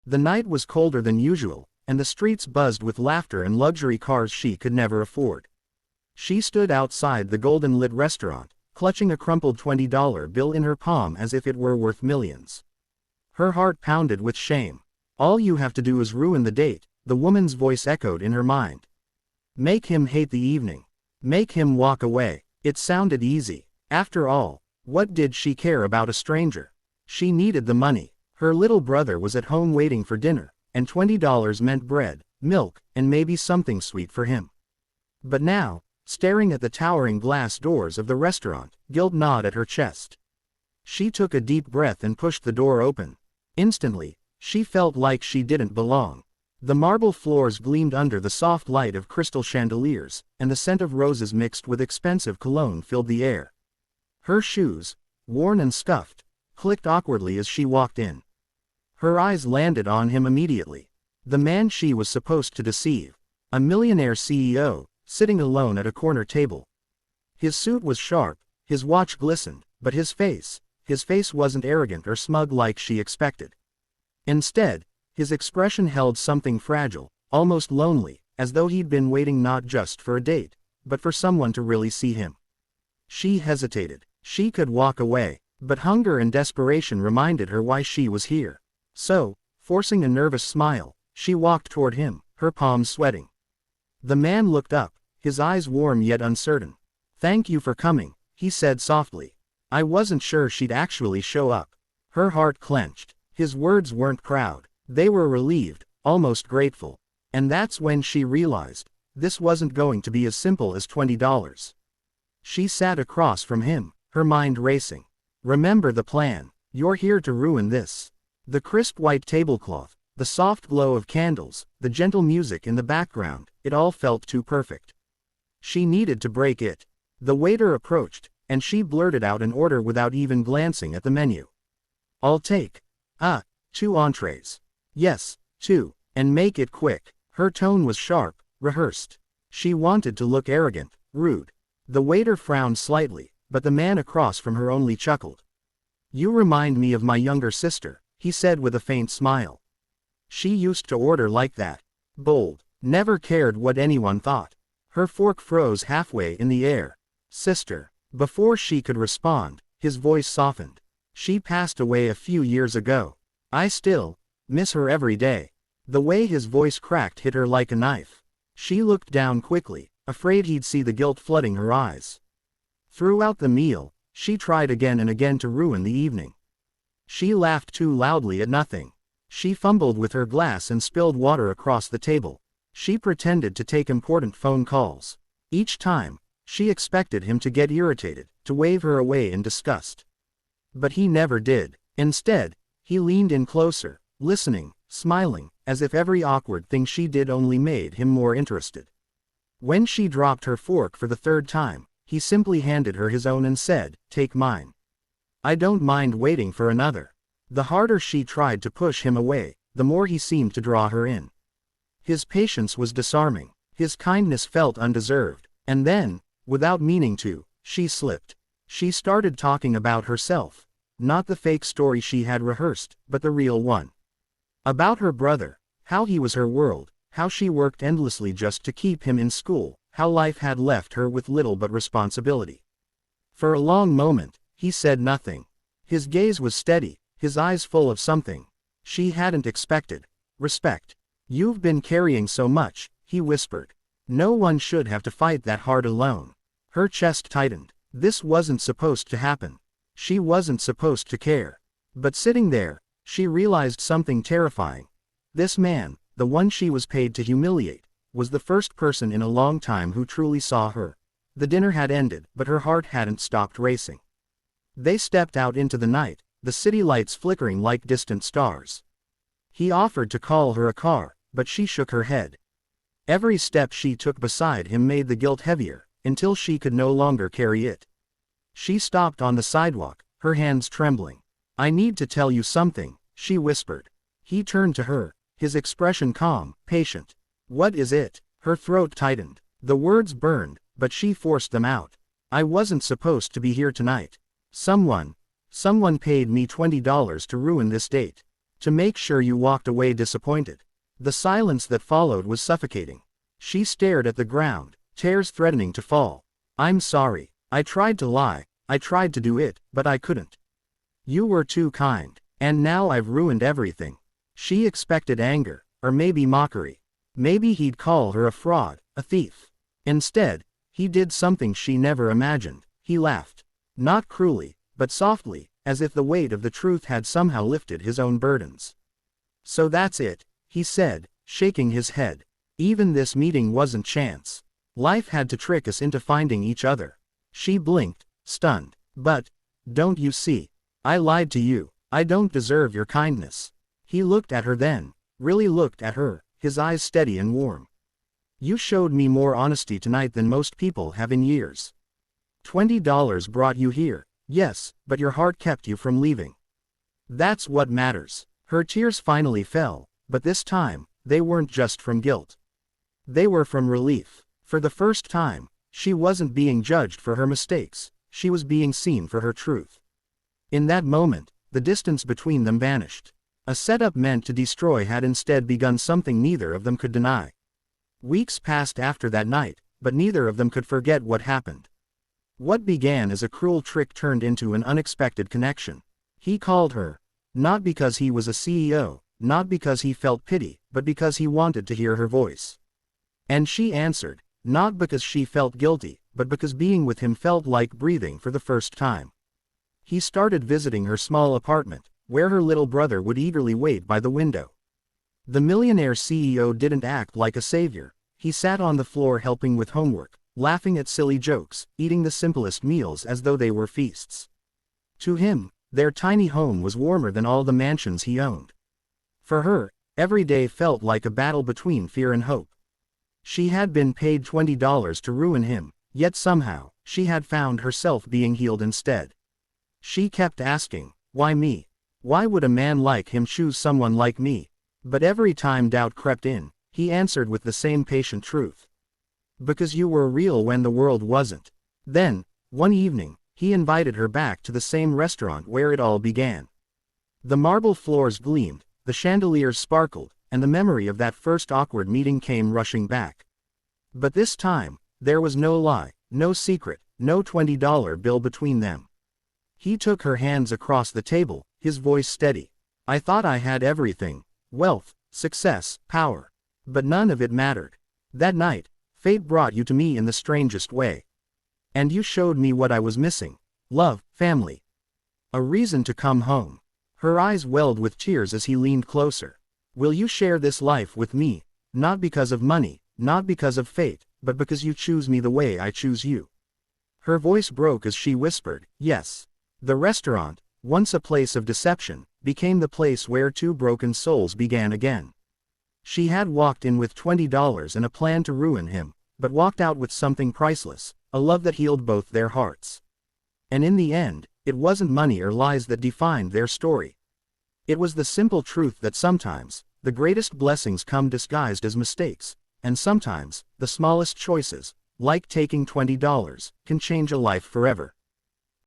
The night was colder than usual, and the streets buzzed with laughter and luxury cars she could never afford. She stood outside the golden-lit restaurant, clutching a crumpled $20 bill in her palm as if it were worth millions. Her heart pounded with shame. "All you have to do is ruin the date," the woman's voice echoed in her mind. "Make him hate the evening. Make him walk away." It sounded easy. After all, what did she care about a stranger? She needed the money. Her little brother was at home waiting for dinner, and $20 meant bread, milk, and maybe something sweet for him. But now, staring at the towering glass doors of the restaurant, guilt gnawed at her chest. She took a deep breath and pushed the door open. Instantly, she felt like she didn't belong. The marble floors gleamed under the soft light of crystal chandeliers, and the scent of roses mixed with expensive cologne filled the air. Her shoes, worn and scuffed, clicked awkwardly as she walked in. Her eyes landed on him immediately. The man she was supposed to deceive. A millionaire CEO, sitting alone at a corner table. His suit was sharp, his watch glistened, but his face wasn't arrogant or smug like she expected. Instead, his expression held something fragile, almost lonely, as though he'd been waiting not just for a date, but for someone to really see him. She hesitated. She could walk away, but hunger and desperation reminded her why she was here. So, forcing a nervous smile, she walked toward him, her palms sweating. The man looked up, his eyes warm yet uncertain. "Thank you for coming," he said softly. "I wasn't sure she'd actually show up." Her heart clenched. His words weren't proud. They were relieved, almost grateful. And that's when she realized, this wasn't going to be as simple as $20. She sat across from him, her mind racing. "Remember the plan. You're here to ruin this." The crisp white tablecloth, the soft glow of candles, the gentle music in the background, it all felt too perfect. She needed to break it. The waiter approached, and she blurted out an order without even glancing at the menu. "I'll take 2 entrees. Yes, 2, and make it quick." Her tone was sharp, rehearsed. She wanted to look arrogant, rude. The waiter frowned slightly, but the man across from her only chuckled. "You remind me of my younger sister," he said with a faint smile. She used to order like that. Bold, never cared what anyone thought. Her fork froze halfway in the air. "Sister." Before she could respond, his voice softened. "She passed away a few years ago. I still miss her every day." The way his voice cracked hit her like a knife. She looked down quickly, afraid he'd see the guilt flooding her eyes. Throughout the meal, she tried again and again to ruin the evening. She laughed too loudly at nothing. She fumbled with her glass and spilled water across the table. She pretended to take important phone calls. Each time, she expected him to get irritated, to wave her away in disgust. But he never did. Instead, he leaned in closer, listening, smiling, as if every awkward thing she did only made him more interested. When she dropped her fork for the 3rd time, he simply handed her his own and said, "Take mine. I don't mind waiting for another." The harder she tried to push him away, the more he seemed to draw her in. His patience was disarming. His kindness felt undeserved. And then, without meaning to, she slipped. She started talking about herself. Not the fake story she had rehearsed, but the real one. About her brother, how he was her world, how she worked endlessly just to keep him in school, how life had left her with little but responsibility. For a long moment, he said nothing. His gaze was steady, his eyes full of something she hadn't expected. "Respect. You've been carrying so much," he whispered. "No one should have to fight that hard alone." Her chest tightened. This wasn't supposed to happen. She wasn't supposed to care. But sitting there, she realized something terrifying. This man, the one she was paid to humiliate, was the first person in a long time who truly saw her. The dinner had ended, but her heart hadn't stopped racing. They stepped out into the night, the city lights flickering like distant stars. He offered to call her a car, but she shook her head. Every step she took beside him made the guilt heavier, until she could no longer carry it. She stopped on the sidewalk, her hands trembling. "I need to tell you something," she whispered. He turned to her, his expression calm, patient. "What is it?" Her throat tightened. The words burned, but she forced them out. "I wasn't supposed to be here tonight. Someone paid me $20 to ruin this date." To make sure you walked away disappointed. The silence that followed was suffocating. She stared at the ground, tears threatening to fall. I'm sorry. I tried to lie, I tried to do it, but I couldn't. You were too kind. And now I've ruined everything. She expected anger, or maybe mockery. Maybe he'd call her a fraud, a thief. Instead, he did something she never imagined. He laughed. Not cruelly, but softly, as if the weight of the truth had somehow lifted his own burdens. So that's it, he said, shaking his head. Even this meeting wasn't chance. Life had to trick us into finding each other. She blinked, stunned. But, don't you see? I lied to you. I don't deserve your kindness. He looked at her then, really looked at her, his eyes steady and warm. You showed me more honesty tonight than most people have in years. $20 brought you here, yes, but your heart kept you from leaving. That's what matters. Her tears finally fell, but this time, they weren't just from guilt. They were from relief. For the first time, she wasn't being judged for her mistakes, she was being seen for her truth. In that moment, the distance between them vanished. A setup meant to destroy had instead begun something neither of them could deny. Weeks passed after that night, but neither of them could forget what happened. What began as a cruel trick turned into an unexpected connection. He called her. Not because he was a CEO, not because he felt pity, but because he wanted to hear her voice. And she answered, not because she felt guilty, but because being with him felt like breathing for the first time. He started visiting her small apartment, where her little brother would eagerly wait by the window. The Millionaire CEO didn't act like a savior. He sat on the floor helping with homework, laughing at silly jokes, eating the simplest meals as though they were feasts. To him, their tiny home was warmer than all the mansions he owned. For her, every day felt like a battle between fear and hope. She had been paid $20 to ruin him, yet somehow, she had found herself being healed instead. She kept asking, why me? Why would a man like him choose someone like me? But every time doubt crept in, he answered with the same patient truth. Because you were real when the world wasn't. Then, one evening, he invited her back to the same restaurant where it all began. The marble floors gleamed, the chandeliers sparkled, and the memory of that first awkward meeting came rushing back. But this time, there was no lie, no secret, no $20 bill between them. He took her hands across the table, his voice steady. I thought I had everything. Wealth, success, power. But none of it mattered. That night, fate brought you to me in the strangest way. And you showed me what I was missing. Love, family. A reason to come home. Her eyes welled with tears as he leaned closer. Will you share this life with me? Not because of money, not because of fate, but because you choose me the way I choose you. Her voice broke as she whispered, yes. The restaurant, once a place of deception, became the place where two broken souls began again. She had walked in with $20 and a plan to ruin him, but walked out with something priceless, a love that healed both their hearts. And in the end, it wasn't money or lies that defined their story. It was the simple truth that sometimes, the greatest blessings come disguised as mistakes, and sometimes, the smallest choices, like taking $20, can change a life forever.